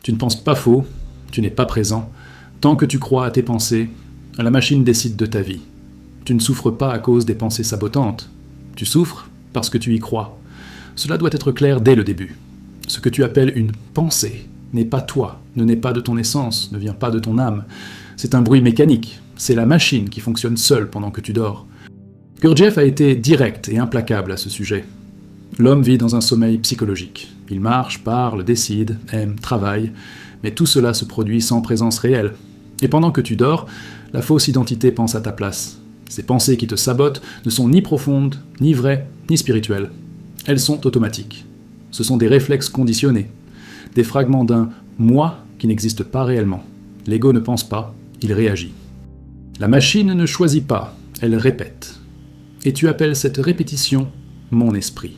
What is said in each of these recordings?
Tu ne penses pas faux, tu n'es pas présent. Tant que tu crois à tes pensées, la machine décide de ta vie. Tu ne souffres pas à cause des pensées sabotantes. Tu souffres parce que tu y crois. Cela doit être clair dès le début. Ce que tu appelles une pensée n'est pas toi, ne naît pas de ton essence, ne vient pas de ton âme. C'est un bruit mécanique, c'est la machine qui fonctionne seule pendant que tu dors. Gurdjieff a été direct et implacable à ce sujet. L'homme vit dans un sommeil psychologique. Il marche, parle, décide, aime, travaille, mais tout cela se produit sans présence réelle. Et pendant que tu dors, la fausse identité pense à ta place. Ces pensées qui te sabotent ne sont ni profondes, ni vraies, ni spirituelles. Elles sont automatiques. Ce sont des réflexes conditionnés, des fragments d'un « moi » qui n'existe pas réellement. L'ego ne pense pas, il réagit. La machine ne choisit pas, elle répète. Et tu appelles cette répétition « mon esprit ».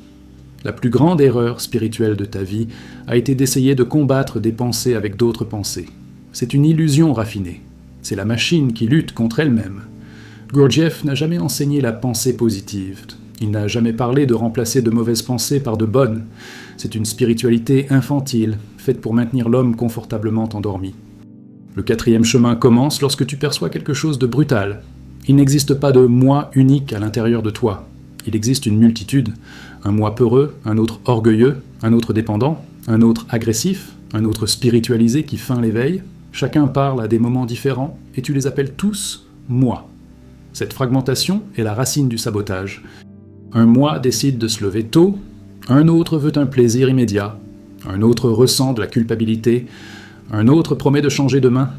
La plus grande erreur spirituelle de ta vie a été d'essayer de combattre des pensées avec d'autres pensées. C'est une illusion raffinée. C'est la machine qui lutte contre elle-même. Gurdjieff n'a jamais enseigné la pensée positive. Il n'a jamais parlé de remplacer de mauvaises pensées par de bonnes. C'est une spiritualité infantile, faite pour maintenir l'homme confortablement endormi. Le 4e chemin commence lorsque tu perçois quelque chose de brutal. Il n'existe pas de « moi » unique à l'intérieur de toi. Il existe une multitude. Un moi peureux, un autre orgueilleux, un autre dépendant, un autre agressif, un autre spiritualisé qui feint l'éveil. Chacun parle à des moments différents et tu les appelles tous « moi ». Cette fragmentation est la racine du sabotage. Un moi décide de se lever tôt, un autre veut un plaisir immédiat, un autre ressent de la culpabilité, un autre promet de changer demain.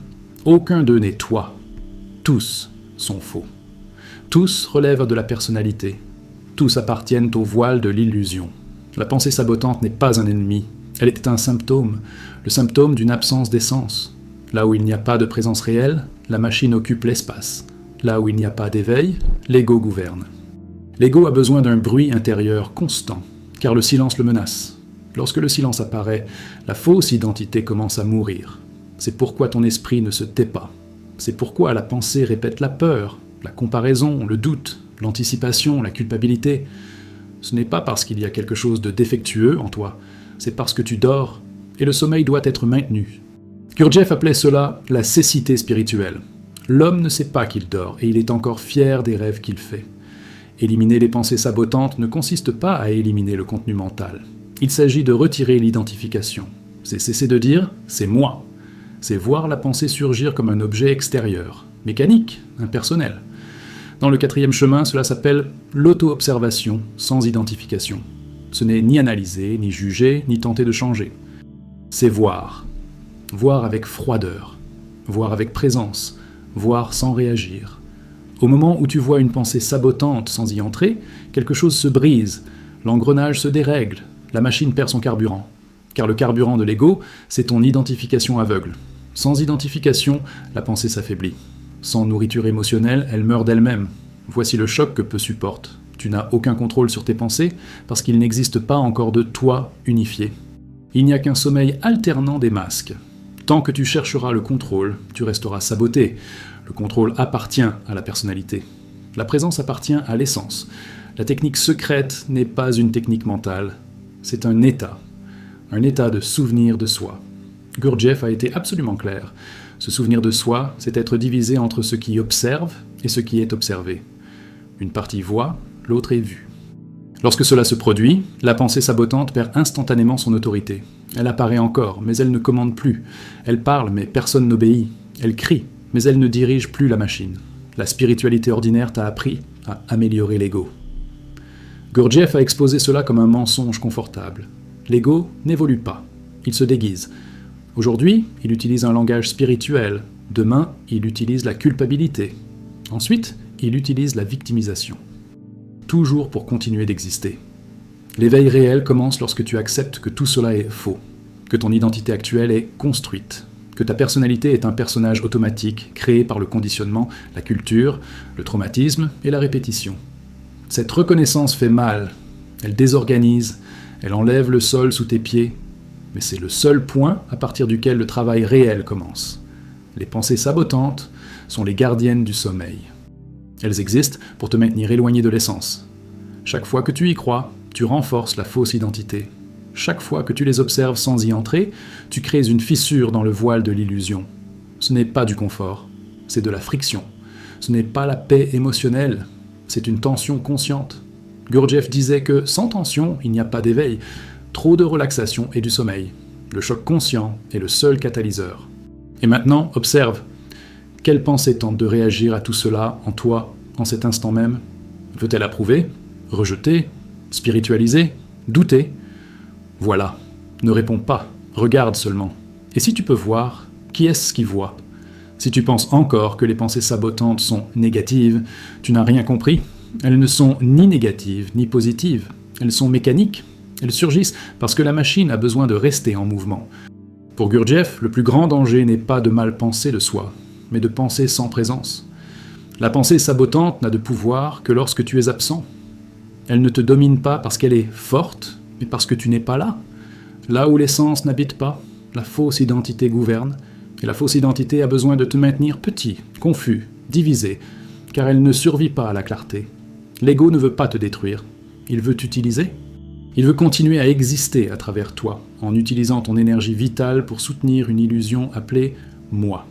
Aucun d'eux n'est toi. Tous sont faux. Tous relèvent de la personnalité. Tous appartiennent au voile de l'illusion. La pensée sabotante n'est pas un ennemi, elle est un symptôme, le symptôme d'une absence d'essence. Là où il n'y a pas de présence réelle, la machine occupe l'espace. Là où il n'y a pas d'éveil, l'ego gouverne. L'ego a besoin d'un bruit intérieur constant, car le silence le menace. Lorsque le silence apparaît, la fausse identité commence à mourir. C'est pourquoi ton esprit ne se tait pas. C'est pourquoi la pensée répète la peur, la comparaison, le doute, l'anticipation, la culpabilité. Ce n'est pas parce qu'il y a quelque chose de défectueux en toi, c'est parce que tu dors, et le sommeil doit être maintenu. Gurdjieff appelait cela la cécité spirituelle. L'homme ne sait pas qu'il dort, et il est encore fier des rêves qu'il fait. Éliminer les pensées sabotantes ne consiste pas à éliminer le contenu mental. Il s'agit de retirer l'identification. C'est cesser de dire « c'est moi ». C'est voir la pensée surgir comme un objet extérieur, mécanique, impersonnel. Dans le 4e chemin, cela s'appelle l'auto-observation sans identification. Ce n'est ni analyser, ni juger, ni tenter de changer. C'est voir. Voir avec froideur. Voir avec présence. Voir sans réagir. Au moment où tu vois une pensée sabotante sans y entrer, quelque chose se brise, l'engrenage se dérègle, la machine perd son carburant. Car le carburant de l'ego, c'est ton identification aveugle. Sans identification, la pensée s'affaiblit. Sans nourriture émotionnelle, elle meurt d'elle-même. Voici le choc que peu supportent. Tu n'as aucun contrôle sur tes pensées parce qu'il n'existe pas encore de toi unifié. Il n'y a qu'un sommeil alternant des masques. Tant que tu chercheras le contrôle, tu resteras saboté. Le contrôle appartient à la personnalité. La présence appartient à l'essence. La technique secrète n'est pas une technique mentale. C'est un état de souvenir de soi. Gurdjieff a été absolument clair. Ce souvenir de soi, c'est être divisé entre ce qui observe et ce qui est observé. Une partie voit, l'autre est vue. Lorsque cela se produit, la pensée sabotante perd instantanément son autorité. Elle apparaît encore, mais elle ne commande plus. Elle parle, mais personne n'obéit. Elle crie, mais elle ne dirige plus la machine. La spiritualité ordinaire t'a appris à améliorer l'ego. Gurdjieff a exposé cela comme un mensonge confortable. L'ego n'évolue pas, il se déguise. Aujourd'hui, il utilise un langage spirituel. Demain, il utilise la culpabilité. Ensuite, il utilise la victimisation. Toujours pour continuer d'exister. L'éveil réel commence lorsque tu acceptes que tout cela est faux, que ton identité actuelle est construite, que ta personnalité est un personnage automatique créé par le conditionnement, la culture, le traumatisme et la répétition. Cette reconnaissance fait mal, elle désorganise, elle enlève le sol sous tes pieds, mais c'est le seul point à partir duquel le travail réel commence. Les pensées sabotantes sont les gardiennes du sommeil. Elles existent pour te maintenir éloigné de l'essence. Chaque fois que tu y crois, tu renforces la fausse identité. Chaque fois que tu les observes sans y entrer, tu crées une fissure dans le voile de l'illusion. Ce n'est pas du confort, c'est de la friction. Ce n'est pas la paix émotionnelle, c'est une tension consciente. Gurdjieff disait que sans tension, il n'y a pas d'éveil. Trop de relaxation et du sommeil. Le choc conscient est le seul catalyseur. Et maintenant, observe. Quelle pensée tente de réagir à tout cela en toi, en cet instant même? Veut-elle approuver, rejeter, spiritualiser, douter? Voilà. Ne réponds pas, regarde seulement. Et si tu peux voir, qui est-ce qui voit? Si tu penses encore que les pensées sabotantes sont négatives, tu n'as rien compris. Elles ne sont ni négatives ni positives. Elles sont mécaniques. Elles surgissent parce que la machine a besoin de rester en mouvement. Pour Gurdjieff, le plus grand danger n'est pas de mal penser de soi, mais de penser sans présence. La pensée sabotante n'a de pouvoir que lorsque tu es absent. Elle ne te domine pas parce qu'elle est forte, mais parce que tu n'es pas là. Là où l'essence n'habite pas, la fausse identité gouverne, et la fausse identité a besoin de te maintenir petit, confus, divisé, car elle ne survit pas à la clarté. L'ego ne veut pas te détruire, il veut t'utiliser. Il veut continuer à exister à travers toi, en utilisant ton énergie vitale pour soutenir une illusion appelée « moi ».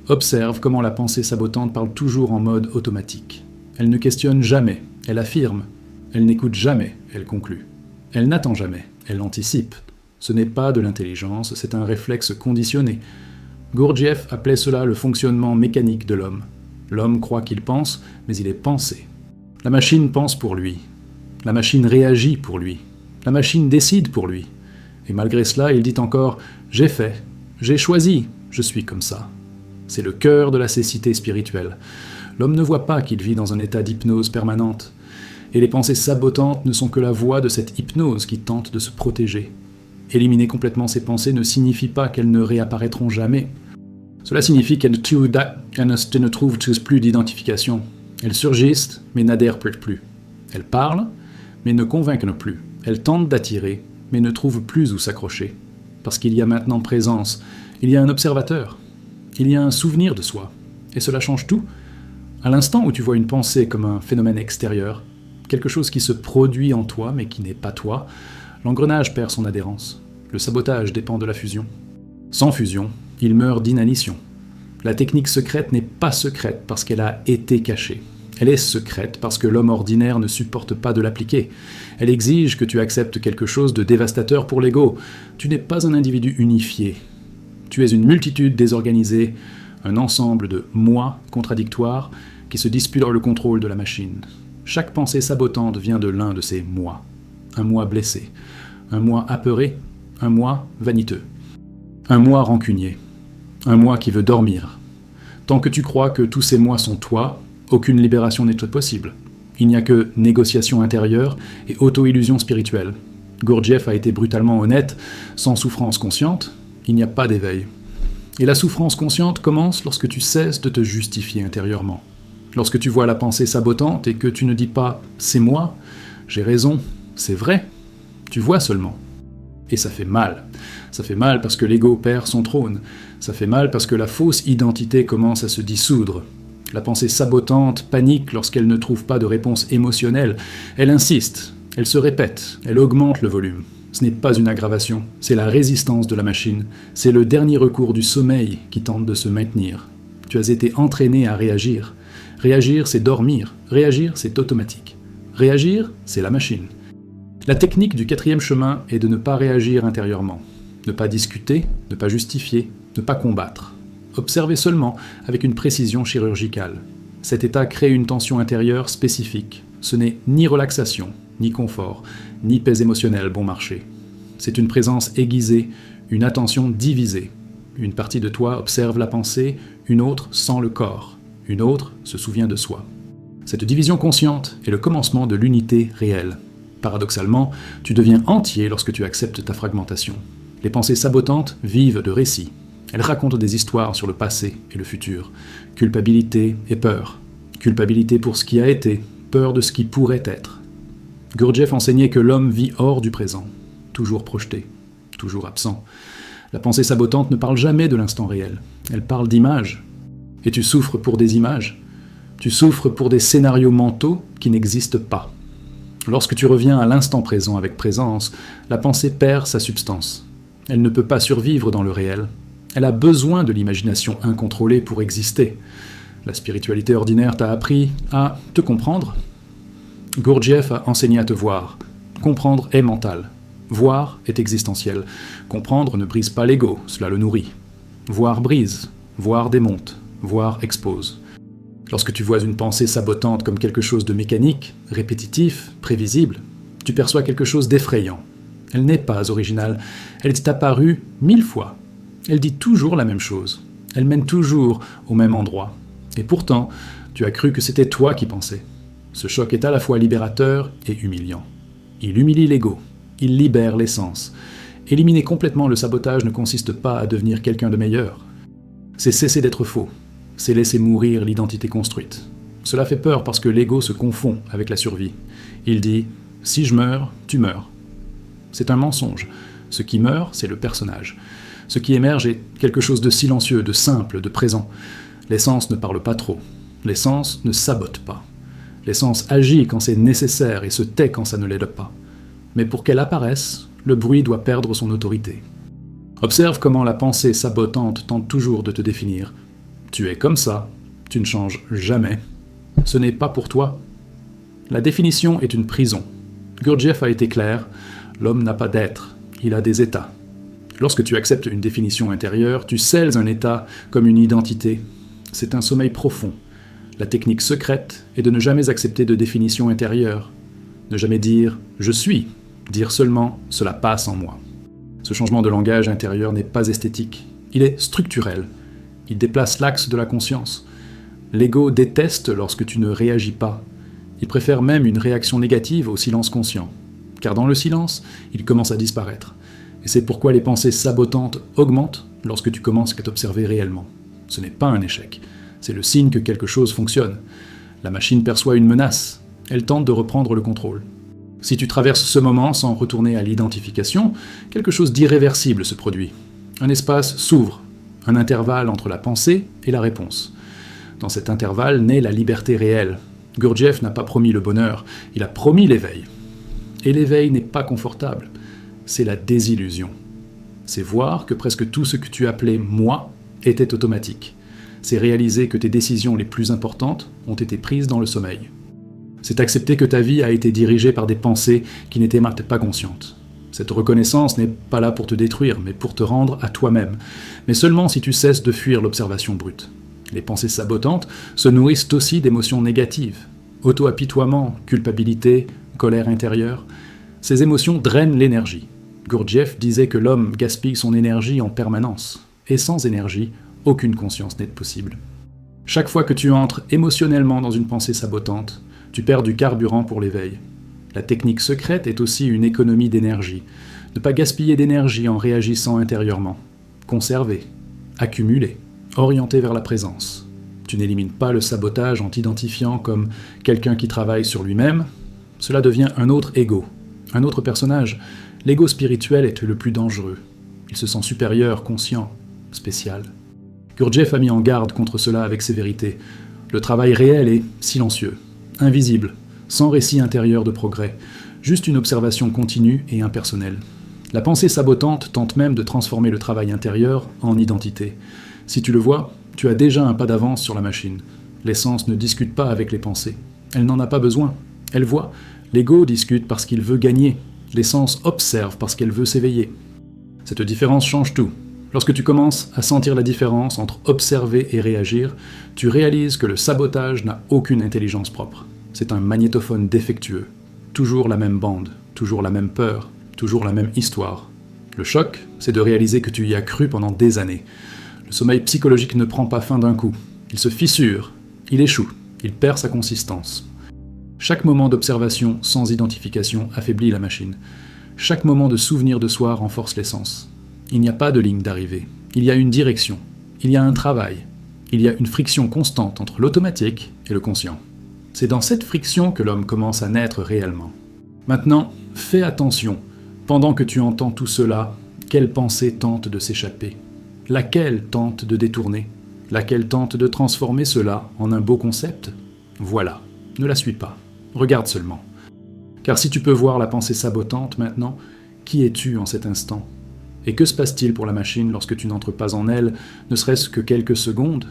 Observe comment la pensée sabotante parle toujours en mode automatique. Elle ne questionne jamais, elle affirme. Elle n'écoute jamais, elle conclut. Elle n'attend jamais, elle anticipe. Ce n'est pas de l'intelligence, c'est un réflexe conditionné. Gurdjieff appelait cela le fonctionnement mécanique de l'homme. L'homme croit qu'il pense, mais il est pensé. La machine pense pour lui. La machine réagit pour lui. La machine décide pour lui. Et malgré cela, il dit encore « J'ai fait, j'ai choisi, je suis comme ça ». C'est le cœur de la cécité spirituelle. L'homme ne voit pas qu'il vit dans un état d'hypnose permanente. Et les pensées sabotantes ne sont que la voix de cette hypnose qui tente de se protéger. Éliminer complètement ces pensées ne signifie pas qu'elles ne réapparaîtront jamais. Cela signifie qu'elles ne trouvent plus d'identification. Elles surgissent, mais n'adhèrent plus. Elles parlent, mais ne convainquent plus. Elles tentent d'attirer, mais ne trouvent plus où s'accrocher. Parce qu'il y a maintenant présence, il y a un observateur, il y a un souvenir de soi. Et cela change tout. À l'instant où tu vois une pensée comme un phénomène extérieur, quelque chose qui se produit en toi mais qui n'est pas toi, l'engrenage perd son adhérence. Le sabotage dépend de la fusion. Sans fusion, il meurt d'inanition. La technique secrète n'est pas secrète parce qu'elle a été cachée. Elle est secrète parce que l'homme ordinaire ne supporte pas de l'appliquer. Elle exige que tu acceptes quelque chose de dévastateur pour l'ego. Tu n'es pas un individu unifié. Tu es une multitude désorganisée, un ensemble de « moi » contradictoires qui se disputent le contrôle de la machine. Chaque pensée sabotante vient de l'un de ces « moi ». Un moi blessé, un moi apeuré, un moi vaniteux, un moi rancunier, un moi qui veut dormir. Tant que tu crois que tous ces moi sont toi, aucune libération n'est possible. Il n'y a que négociation intérieure et auto-illusion spirituelle. Gurdjieff a été brutalement honnête, sans souffrance consciente, il n'y a pas d'éveil. Et la souffrance consciente commence lorsque tu cesses de te justifier intérieurement. Lorsque tu vois la pensée sabotante et que tu ne dis pas « c'est moi, j'ai raison, c'est vrai », tu vois seulement. Et ça fait mal. Ça fait mal parce que l'ego perd son trône. Ça fait mal parce que la fausse identité commence à se dissoudre. La pensée sabotante panique lorsqu'elle ne trouve pas de réponse émotionnelle. Elle insiste, elle se répète, elle augmente le volume. Ce n'est pas une aggravation, c'est la résistance de la machine. C'est le dernier recours du sommeil qui tente de se maintenir. Tu as été entraîné à réagir. Réagir, c'est dormir. Réagir, c'est automatique. Réagir, c'est la machine. La technique du 4e chemin est de ne pas réagir intérieurement. Ne pas discuter, ne pas justifier, ne pas combattre. Observer seulement avec une précision chirurgicale. Cet état crée une tension intérieure spécifique. Ce n'est ni relaxation, ni confort, ni paix émotionnelle bon marché. C'est une présence aiguisée, une attention divisée. Une partie de toi observe la pensée, une autre sent le corps, une autre se souvient de soi. Cette division consciente est le commencement de l'unité réelle. Paradoxalement, tu deviens entier lorsque tu acceptes ta fragmentation. Les pensées sabotantes vivent de récits. Elles racontent des histoires sur le passé et le futur. Culpabilité et peur. Culpabilité pour ce qui a été, peur de ce qui pourrait être. Gurdjieff enseignait que l'homme vit hors du présent, toujours projeté, toujours absent. La pensée sabotante ne parle jamais de l'instant réel. Elle parle d'images. Et tu souffres pour des images. Tu souffres pour des scénarios mentaux qui n'existent pas. Lorsque tu reviens à l'instant présent avec présence, la pensée perd sa substance. Elle ne peut pas survivre dans le réel. Elle a besoin de l'imagination incontrôlée pour exister. La spiritualité ordinaire t'a appris à te comprendre. Gurdjieff a enseigné à te voir. Comprendre est mental. Voir est existentiel. Comprendre ne brise pas l'ego, cela le nourrit. Voir brise, voir démonte, voir expose. Lorsque tu vois une pensée sabotante comme quelque chose de mécanique, répétitif, prévisible, tu perçois quelque chose d'effrayant. Elle n'est pas originale, elle t'est apparue 1000 fois. Elle dit toujours la même chose. Elle mène toujours au même endroit. Et pourtant, tu as cru que c'était toi qui pensais. Ce choc est à la fois libérateur et humiliant. Il humilie l'ego, il libère l'essence. Éliminer complètement le sabotage ne consiste pas à devenir quelqu'un de meilleur. C'est cesser d'être faux. C'est laisser mourir l'identité construite. Cela fait peur parce que l'ego se confond avec la survie. Il dit « si je meurs, tu meurs ». C'est un mensonge. Ce qui meurt, c'est le personnage. Ce qui émerge est quelque chose de silencieux, de simple, de présent. L'essence ne parle pas trop. L'essence ne sabote pas. L'essence agit quand c'est nécessaire et se tait quand ça ne l'aide pas. Mais pour qu'elle apparaisse, le bruit doit perdre son autorité. Observe comment la pensée sabotante tente toujours de te définir. Tu es comme ça, tu ne changes jamais. Ce n'est pas pour toi. La définition est une prison. Gurdjieff a été clair, l'homme n'a pas d'être, il a des états. Lorsque tu acceptes une définition intérieure, tu scelles un état comme une identité. C'est un sommeil profond. La technique secrète est de ne jamais accepter de définition intérieure. Ne jamais dire « je suis », dire seulement « cela passe en moi ». Ce changement de langage intérieur n'est pas esthétique, il est structurel. Il déplace l'axe de la conscience. L'ego déteste lorsque tu ne réagis pas. Il préfère même une réaction négative au silence conscient. Car dans le silence, il commence à disparaître. Et c'est pourquoi les pensées sabotantes augmentent lorsque tu commences à t'observer réellement. Ce n'est pas un échec. C'est le signe que quelque chose fonctionne. La machine perçoit une menace. Elle tente de reprendre le contrôle. Si tu traverses ce moment sans retourner à l'identification, quelque chose d'irréversible se produit. Un espace s'ouvre. Un intervalle entre la pensée et la réponse. Dans cet intervalle naît la liberté réelle. Gurdjieff n'a pas promis le bonheur, il a promis l'éveil. Et l'éveil n'est pas confortable, c'est la désillusion. C'est voir que presque tout ce que tu appelais « moi » était automatique. C'est réaliser que tes décisions les plus importantes ont été prises dans le sommeil. C'est accepter que ta vie a été dirigée par des pensées qui n'étaient pas conscientes. Cette reconnaissance n'est pas là pour te détruire, mais pour te rendre à toi-même. Mais seulement si tu cesses de fuir l'observation brute. Les pensées sabotantes se nourrissent aussi d'émotions négatives. Auto-apitoiement, culpabilité, colère intérieure. Ces émotions drainent l'énergie. Gurdjieff disait que l'homme gaspille son énergie en permanence. Et sans énergie, aucune conscience n'est possible. Chaque fois que tu entres émotionnellement dans une pensée sabotante, tu perds du carburant pour l'éveil. La technique secrète est aussi une économie d'énergie. Ne pas gaspiller d'énergie en réagissant intérieurement. Conserver, accumuler, orienter vers la présence. Tu n'élimines pas le sabotage en t'identifiant comme quelqu'un qui travaille sur lui-même. Cela devient un autre ego, un autre personnage. L'ego spirituel est le plus dangereux. Il se sent supérieur, conscient, spécial. Gurdjieff a mis en garde contre cela avec sévérité. Le travail réel est silencieux, invisible, sans récit intérieur de progrès, juste une observation continue et impersonnelle. La pensée sabotante tente même de transformer le travail intérieur en identité. Si tu le vois, tu as déjà un pas d'avance sur la machine. L'essence ne discute pas avec les pensées. Elle n'en a pas besoin. Elle voit. L'ego discute parce qu'il veut gagner. L'essence observe parce qu'elle veut s'éveiller. Cette différence change tout. Lorsque tu commences à sentir la différence entre observer et réagir, tu réalises que le sabotage n'a aucune intelligence propre. C'est un magnétophone défectueux. Toujours la même bande, toujours la même peur, toujours la même histoire. Le choc, c'est de réaliser que tu y as cru pendant des années. Le sommeil psychologique ne prend pas fin d'un coup. Il se fissure, il échoue, il perd sa consistance. Chaque moment d'observation sans identification affaiblit la machine. Chaque moment de souvenir de soi renforce l'essence. Il n'y a pas de ligne d'arrivée. Il y a une direction. Il y a un travail. Il y a une friction constante entre l'automatique et le conscient. C'est dans cette friction que l'homme commence à naître réellement. Maintenant, fais attention. Pendant que tu entends tout cela, quelle pensée tente de s'échapper? Laquelle tente de détourner? Laquelle tente de transformer cela en un beau concept? Voilà, ne la suis pas. Regarde seulement. Car si tu peux voir la pensée sabotante maintenant, qui es-tu en cet instant? Et que se passe-t-il pour la machine lorsque tu n'entres pas en elle, ne serait-ce que quelques secondes?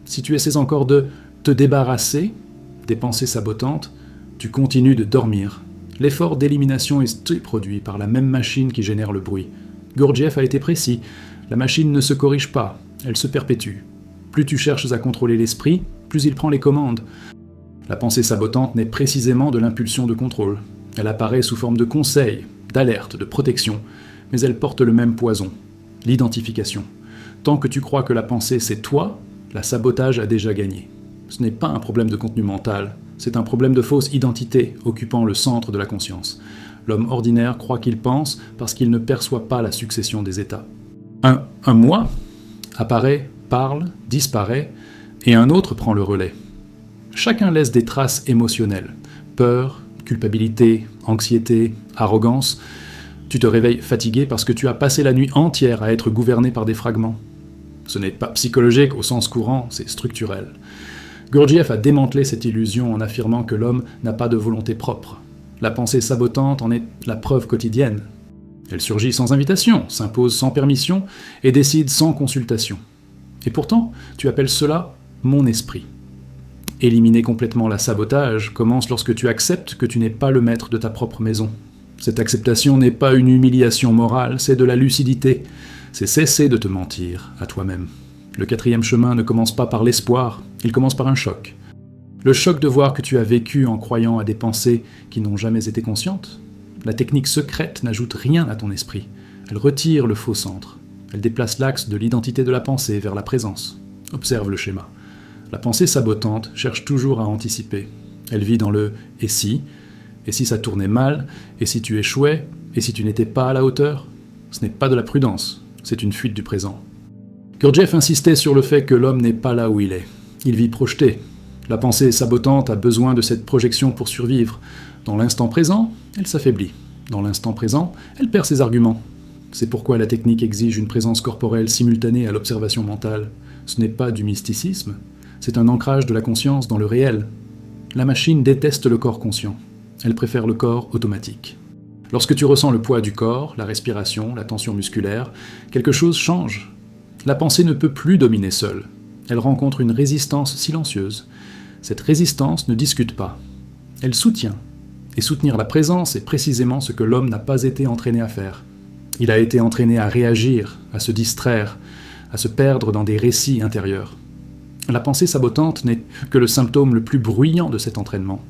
Si tu essaies encore de te débarrasser des pensées sabotantes, tu continues de dormir. L'effort d'élimination est produit par la même machine qui génère le bruit. Gurdjieff a été précis, la machine ne se corrige pas, elle se perpétue. Plus tu cherches à contrôler l'esprit, plus il prend les commandes. La pensée sabotante naît précisément de l'impulsion de contrôle. Elle apparaît sous forme de conseil, d'alerte, de protection, mais elle porte le même poison, l'identification. Tant que tu crois que la pensée c'est toi, la sabotage a déjà gagné. Ce n'est pas un problème de contenu mental, c'est un problème de fausse identité occupant le centre de la conscience. L'homme ordinaire croit qu'il pense parce qu'il ne perçoit pas la succession des états. Un moi apparaît, parle, disparaît, et un autre prend le relais. Chacun laisse des traces émotionnelles, peur, culpabilité, anxiété, arrogance. Tu te réveilles fatigué parce que tu as passé la nuit entière à être gouverné par des fragments. Ce n'est pas psychologique au sens courant, c'est structurel. Gurdjieff a démantelé cette illusion en affirmant que l'homme n'a pas de volonté propre. La pensée sabotante en est la preuve quotidienne. Elle surgit sans invitation, s'impose sans permission et décide sans consultation. Et pourtant, tu appelles cela « mon esprit ». Éliminer complètement la sabotage commence lorsque tu acceptes que tu n'es pas le maître de ta propre maison. Cette acceptation n'est pas une humiliation morale, c'est de la lucidité. C'est cesser de te mentir à toi-même. Le 4e chemin ne commence pas par l'espoir, il commence par un choc. Le choc de voir que tu as vécu en croyant à des pensées qui n'ont jamais été conscientes. La technique secrète n'ajoute rien à ton esprit. Elle retire le faux centre. Elle déplace l'axe de l'identité de la pensée vers la présence. Observe le schéma. La pensée sabotante cherche toujours à anticiper. Elle vit dans le « et si ?» Et si ça tournait mal? Et si tu échouais? Et si tu n'étais pas à la hauteur? Ce n'est pas de la prudence, c'est une fuite du présent. Gurdjieff insistait sur le fait que l'homme n'est pas là où il est. Il vit projeté. La pensée sabotante a besoin de cette projection pour survivre. Dans l'instant présent, elle s'affaiblit. Dans l'instant présent, elle perd ses arguments. C'est pourquoi la technique exige une présence corporelle simultanée à l'observation mentale. Ce n'est pas du mysticisme, c'est un ancrage de la conscience dans le réel. La machine déteste le corps conscient. Elle préfère le corps automatique. Lorsque tu ressens le poids du corps, la respiration, la tension musculaire, quelque chose change. La pensée ne peut plus dominer seule. Elle rencontre une résistance silencieuse. Cette résistance ne discute pas. Elle soutient. Et soutenir la présence est précisément ce que l'homme n'a pas été entraîné à faire. Il a été entraîné à réagir, à se distraire, à se perdre dans des récits intérieurs. La pensée sabotante n'est que le symptôme le plus bruyant de cet entraînement.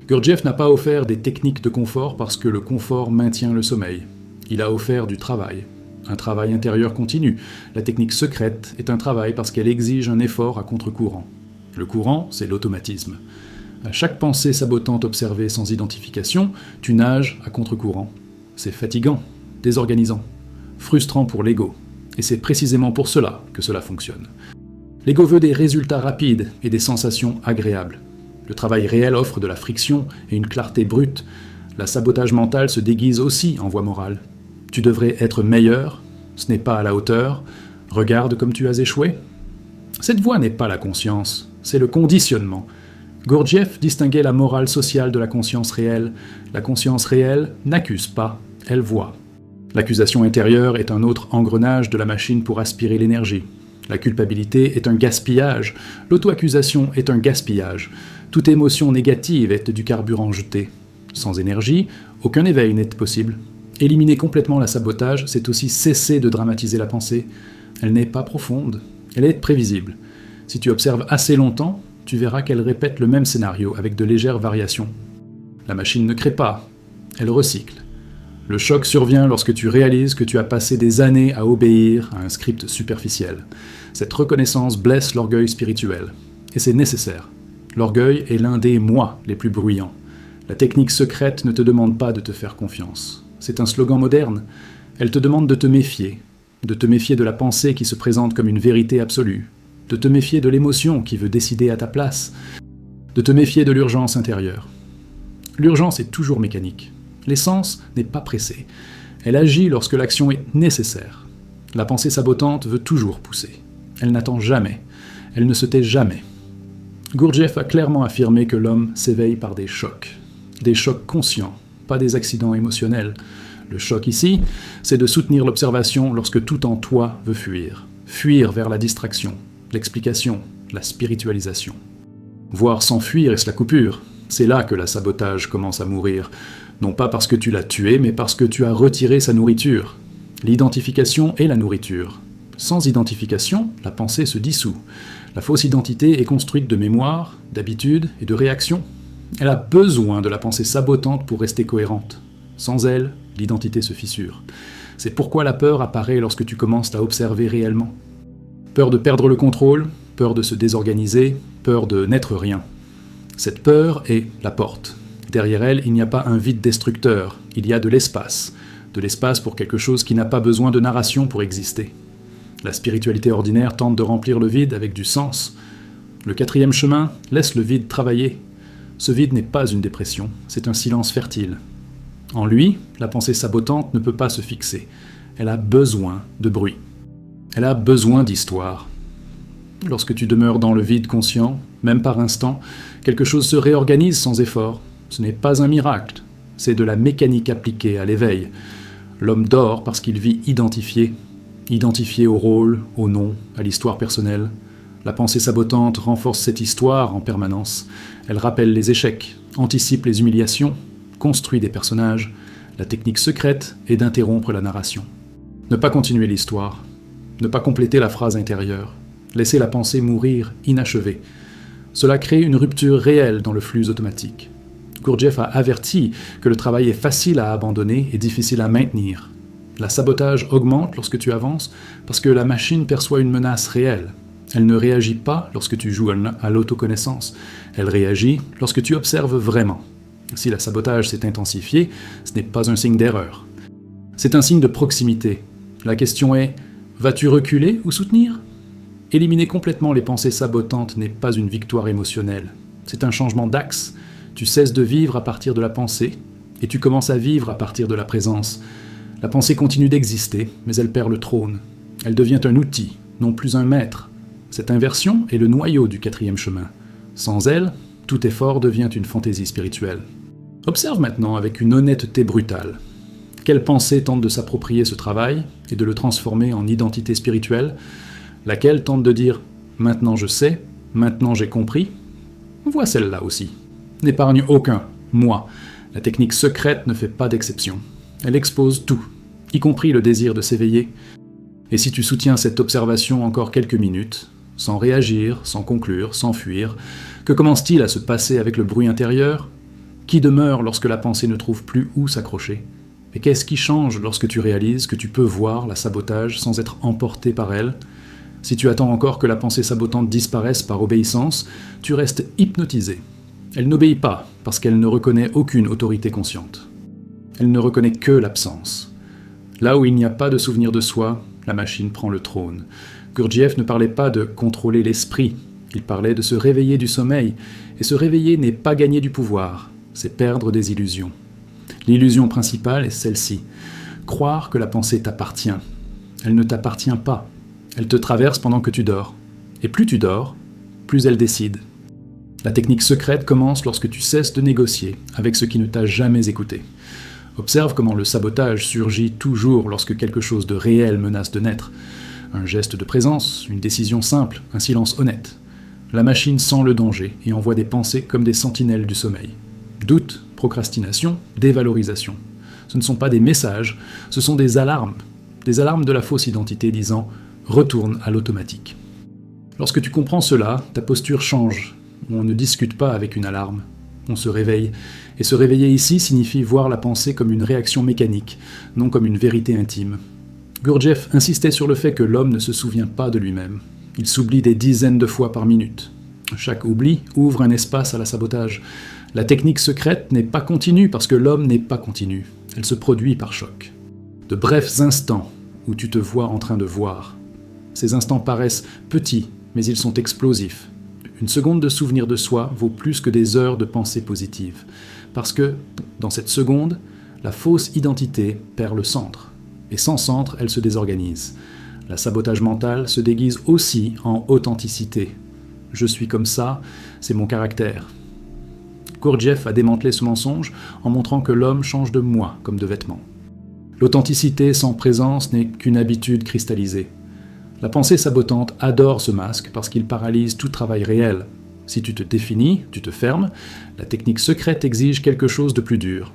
Gurdjieff n'a pas offert des techniques de confort parce que le confort maintient le sommeil. Il a offert du travail. Un travail intérieur continu. La technique secrète est un travail parce qu'elle exige un effort à contre-courant. Le courant, c'est l'automatisme. À chaque pensée sabotante observée sans identification, tu nages à contre-courant. C'est fatigant, désorganisant, frustrant pour l'ego. Et c'est précisément pour cela que cela fonctionne. L'ego veut des résultats rapides et des sensations agréables. Le travail réel offre de la friction et une clarté brute. La sabotage mental se déguise aussi en voie morale. Tu devrais être meilleur, ce n'est pas à la hauteur, regarde comme tu as échoué. Cette voie n'est pas la conscience, c'est le conditionnement. Gurdjieff distinguait la morale sociale de la conscience réelle. La conscience réelle n'accuse pas, elle voit. L'accusation intérieure est un autre engrenage de la machine pour aspirer l'énergie. La culpabilité est un gaspillage, l'auto-accusation est un gaspillage. Toute émotion négative est du carburant jeté. Sans énergie, aucun éveil n'est possible. Éliminer complètement la sabotage, c'est aussi cesser de dramatiser la pensée. Elle n'est pas profonde, elle est prévisible. Si tu observes assez longtemps, tu verras qu'elle répète le même scénario avec de légères variations. La machine ne crée pas, elle recycle. Le choc survient lorsque tu réalises que tu as passé des années à obéir à un script superficiel. Cette reconnaissance blesse l'orgueil spirituel. Et c'est nécessaire. L'orgueil est l'un des « moi » les plus bruyants. La technique secrète ne te demande pas de te faire confiance. C'est un slogan moderne. Elle te demande de te méfier de la pensée qui se présente comme une vérité absolue, de te méfier de l'émotion qui veut décider à ta place, de te méfier de l'urgence intérieure. L'urgence est toujours mécanique. L'essence n'est pas pressée. Elle agit lorsque l'action est nécessaire. La pensée sabotante veut toujours pousser. Elle n'attend jamais. Elle ne se tait jamais. Gurdjieff a clairement affirmé que l'homme s'éveille par des chocs. Des chocs conscients, pas des accidents émotionnels. Le choc ici, c'est de soutenir l'observation lorsque tout en toi veut fuir. Fuir vers la distraction, l'explication, la spiritualisation. Voir s'enfuir est la coupure. C'est là que la sabotage commence à mourir. Non pas parce que tu l'as tué, mais parce que tu as retiré sa nourriture. L'identification est la nourriture. Sans identification, la pensée se dissout. La fausse identité est construite de mémoire, d'habitudes et de réactions. Elle a besoin de la pensée sabotante pour rester cohérente. Sans elle, l'identité se fissure. C'est pourquoi la peur apparaît lorsque tu commences à observer réellement. Peur de perdre le contrôle, peur de se désorganiser, peur de n'être rien. Cette peur est la porte. Derrière elle, il n'y a pas un vide destructeur, il y a de l'espace. De l'espace pour quelque chose qui n'a pas besoin de narration pour exister. La spiritualité ordinaire tente de remplir le vide avec du sens. Le 4e chemin laisse le vide travailler. Ce vide n'est pas une dépression, c'est un silence fertile. En lui, la pensée sabotante ne peut pas se fixer. Elle a besoin de bruit. Elle a besoin d'histoire. Lorsque tu demeures dans le vide conscient, même par instant, quelque chose se réorganise sans effort. Ce n'est pas un miracle, c'est de la mécanique appliquée à l'éveil. L'homme dort parce qu'il vit identifié au rôle, au nom, à l'histoire personnelle. La pensée sabotante renforce cette histoire en permanence. Elle rappelle les échecs, anticipe les humiliations, construit des personnages. La technique secrète est d'interrompre la narration. Ne pas continuer l'histoire, ne pas compléter la phrase intérieure, laisser la pensée mourir inachevée. Cela crée une rupture réelle dans le flux automatique. Gurdjieff a averti que le travail est facile à abandonner et difficile à maintenir. La sabotage augmente lorsque tu avances parce que la machine perçoit une menace réelle. Elle ne réagit pas lorsque tu joues à l'autoconnaissance. Elle réagit lorsque tu observes vraiment. Si la sabotage s'est intensifié, ce n'est pas un signe d'erreur. C'est un signe de proximité. La question est, vas-tu reculer ou soutenir ? Éliminer complètement les pensées sabotantes n'est pas une victoire émotionnelle. C'est un changement d'axe. Tu cesses de vivre à partir de la pensée et tu commences à vivre à partir de la présence. La pensée continue d'exister, mais elle perd le trône. Elle devient un outil, non plus un maître. Cette inversion est le noyau du 4e chemin. Sans elle, tout effort devient une fantaisie spirituelle. Observe maintenant avec une honnêteté brutale. Quelle pensée tente de s'approprier ce travail et de le transformer en identité spirituelle ? Laquelle tente de dire « maintenant je sais, maintenant j'ai compris » ? Vois celle-là aussi. N'épargne aucun, moi. La technique secrète ne fait pas d'exception. Elle expose tout, y compris le désir de s'éveiller. Et si tu soutiens cette observation encore quelques minutes, sans réagir, sans conclure, sans fuir, que commence-t-il à se passer avec le bruit intérieur ? Qui demeure lorsque la pensée ne trouve plus où s'accrocher ? Et qu'est-ce qui change lorsque tu réalises que tu peux voir la sabotage sans être emporté par elle ? Si tu attends encore que la pensée sabotante disparaisse par obéissance, tu restes hypnotisé. Elle n'obéit pas parce qu'elle ne reconnaît aucune autorité consciente. Elle ne reconnaît que l'absence. Là où il n'y a pas de souvenir de soi, la machine prend le trône. Gurdjieff ne parlait pas de contrôler l'esprit, il parlait de se réveiller du sommeil, et se réveiller n'est pas gagner du pouvoir, c'est perdre des illusions. L'illusion principale est celle-ci, croire que la pensée t'appartient. Elle ne t'appartient pas, elle te traverse pendant que tu dors. Et plus tu dors, plus elle décide. La technique secrète commence lorsque tu cesses de négocier avec ce qui ne t'a jamais écouté. Observe comment le sabotage surgit toujours lorsque quelque chose de réel menace de naître. Un geste de présence, une décision simple, un silence honnête. La machine sent le danger et envoie des pensées comme des sentinelles du sommeil. Doute, procrastination, dévalorisation. Ce ne sont pas des messages, ce sont des alarmes de la fausse identité disant « retourne à l'automatique ». Lorsque tu comprends cela, ta posture change. On ne discute pas avec une alarme, on se réveille. Et se réveiller ici signifie voir la pensée comme une réaction mécanique, non comme une vérité intime. Gurdjieff insistait sur le fait que l'homme ne se souvient pas de lui-même. Il s'oublie des dizaines de fois par minute. Chaque oubli ouvre un espace à la sabotage. La technique secrète n'est pas continue parce que l'homme n'est pas continu. Elle se produit par choc. De brefs instants où tu te vois en train de voir. Ces instants paraissent petits, mais ils sont explosifs. Une seconde de souvenir de soi vaut plus que des heures de pensée positive. Parce que, dans cette seconde, la fausse identité perd le centre. Et sans centre, elle se désorganise. La sabotage mental se déguise aussi en authenticité. Je suis comme ça, c'est mon caractère. Gurdjieff a démantelé ce mensonge en montrant que l'homme change de moi comme de vêtements. L'authenticité sans présence n'est qu'une habitude cristallisée. La pensée sabotante adore ce masque parce qu'il paralyse tout travail réel. Si tu te définis, tu te fermes, la technique secrète exige quelque chose de plus dur.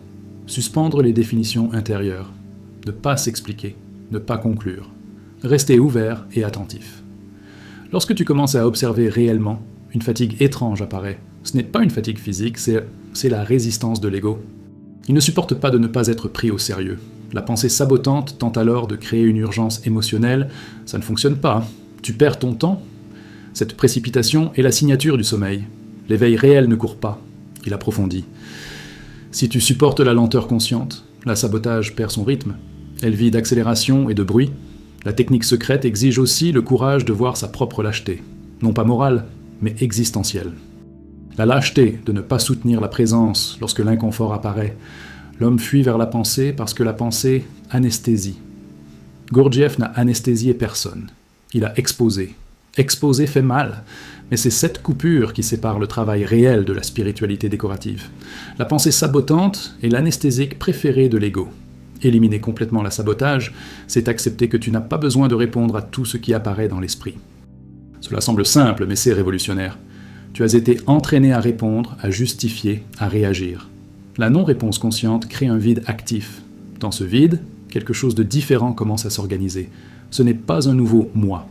Suspendre les définitions intérieures. Ne pas s'expliquer, ne pas conclure. Rester ouvert et attentif. Lorsque tu commences à observer réellement, une fatigue étrange apparaît. Ce n'est pas une fatigue physique, c'est la résistance de l'ego. Il ne supporte pas de ne pas être pris au sérieux. La pensée sabotante tente alors de créer une urgence émotionnelle. Ça ne fonctionne pas. Tu perds ton temps. Cette précipitation est la signature du sommeil. L'éveil réel ne court pas. Il approfondit. Si tu supportes la lenteur consciente, la sabotage perd son rythme. Elle vit d'accélération et de bruit. La technique secrète exige aussi le courage de voir sa propre lâcheté. Non pas morale, mais existentielle. La lâcheté de ne pas soutenir la présence lorsque l'inconfort apparaît. L'homme fuit vers la pensée parce que la pensée anesthésie. Gurdjieff n'a anesthésié personne. Il a exposé. Exposer fait mal, mais c'est cette coupure qui sépare le travail réel de la spiritualité décorative. La pensée sabotante est l'anesthésique préféré de l'ego. Éliminer complètement la sabotage, c'est accepter que tu n'as pas besoin de répondre à tout ce qui apparaît dans l'esprit. Cela semble simple, mais c'est révolutionnaire. Tu as été entraîné à répondre, à justifier, à réagir. La non-réponse consciente crée un vide actif. Dans ce vide, quelque chose de différent commence à s'organiser. Ce n'est pas un nouveau « moi ».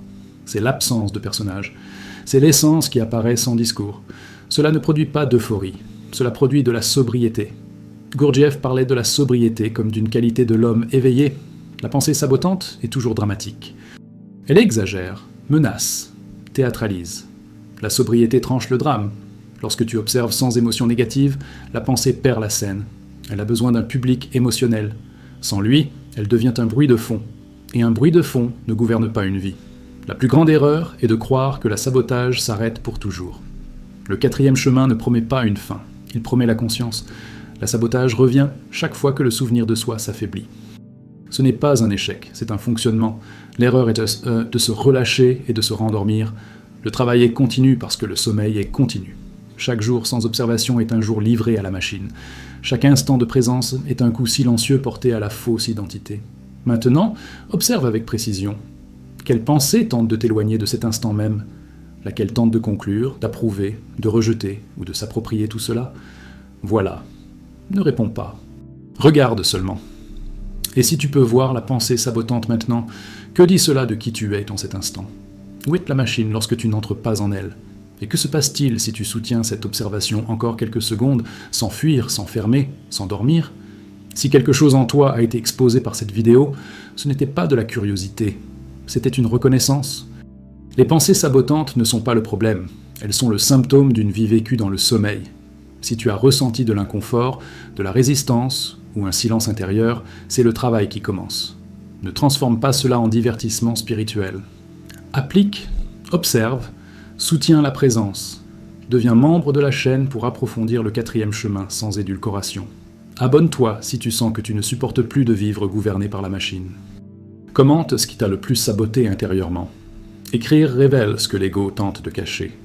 C'est l'absence de personnage. C'est l'essence qui apparaît sans discours. Cela ne produit pas d'euphorie. Cela produit de la sobriété. Gurdjieff parlait de la sobriété comme d'une qualité de l'homme éveillé. La pensée sabotante est toujours dramatique. Elle exagère, menace, théâtralise. La sobriété tranche le drame. Lorsque tu observes sans émotion négative, la pensée perd la scène. Elle a besoin d'un public émotionnel. Sans lui, elle devient un bruit de fond. Et un bruit de fond ne gouverne pas une vie. La plus grande erreur est de croire que la sabotage s'arrête pour toujours. Le 4e chemin ne promet pas une fin. Il promet la conscience. La sabotage revient chaque fois que le souvenir de soi s'affaiblit. Ce n'est pas un échec, c'est un fonctionnement. L'erreur est de se relâcher et de se rendormir. Le travail est continu parce que le sommeil est continu. Chaque jour sans observation est un jour livré à la machine. Chaque instant de présence est un coup silencieux porté à la fausse identité. Maintenant, observe avec précision. Quelle pensée tente de t'éloigner de cet instant même? Laquelle tente de conclure, d'approuver, de rejeter ou de s'approprier tout cela? Voilà. Ne réponds pas. Regarde seulement. Et si tu peux voir la pensée sabotante maintenant, que dit cela de qui tu es dans cet instant? Où est la machine lorsque tu n'entres pas en elle? Et que se passe-t-il si tu soutiens cette observation encore quelques secondes, sans fuir, sans fermer, sans dormir? Si quelque chose en toi a été exposé par cette vidéo, ce n'était pas de la curiosité, c'était une reconnaissance. Les pensées sabotantes ne sont pas le problème, elles sont le symptôme d'une vie vécue dans le sommeil. Si tu as ressenti de l'inconfort, de la résistance ou un silence intérieur, c'est le travail qui commence. Ne transforme pas cela en divertissement spirituel. Applique, observe, soutiens la présence. Deviens membre de la chaîne pour approfondir le 4e chemin sans édulcoration. Abonne-toi si tu sens que tu ne supportes plus de vivre gouverné par la machine. Commente ce qui t'a le plus saboté intérieurement. Écrire révèle ce que l'ego tente de cacher.